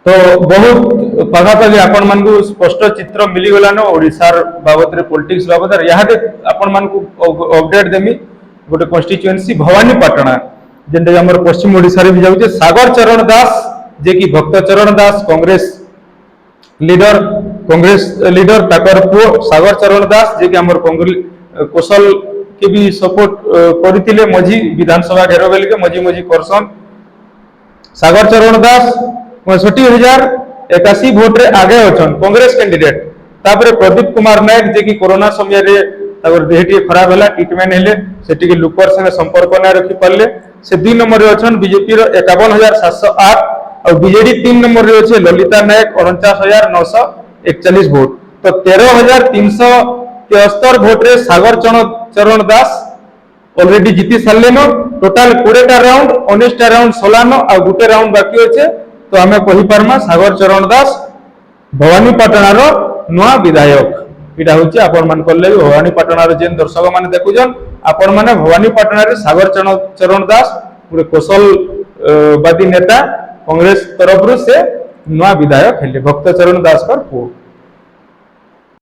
तो बहुत पाखापाखि आपण मान स्पष्ट चित्र मिलीगलान ओडिशार बाबद पॉलिटिक्स बाबद यहाँ आपण मान अपडेट देमी गोटे कन्स्टिट्युएंसी भवानीपाटना जेनटा हमर पश्चिम ओडिशा रे भी जाउचे सागर चरण दास जे कि भक्त चरण दास कांग्रेस लीडर ताकर पुओ सागर चरण दास जे कि हमर कौशल के भी सपोर्ट करथिले मझी विधानसभा घेरो बेल के मझी करसन सागर चरण दास 65,081 भोट रे आगे अछन कांग्रेस कैंडिडेट तापर प्रदीप कुमार नायक जे कि कोरोना समय रे तापर देहटी खराब हला ट्रीटमेंट हेले सेठी के लुकर संगे संपर्क ना रखि पाले से 2 नंबर रे अछन बीजेपी रो 51,708 और बीजेडी 3 नंबर रे अछि ललिता नायक 49,941 वोट तो 13,373 वोट रे सागर चरण दास ऑलरेडी जीती सारले न टोटल 20 टा राउंड 19 टा राउंड सोलानो आ गुटे राउंड बाकी अछि तो हमें कहि पारमा सागर चरण दास भवानीपाटना रो नुआ विधायक इटा होची आपण मान करले भवानीपाटना रो जेन दर्शक माने देखुजन आपण माने भवानीपाटना रे सागर चरण दास पूरे कौशलवादी नेता कांग्रेस तरफ से नुआ विधायक हेले भक्त चरण दास पर पुओ।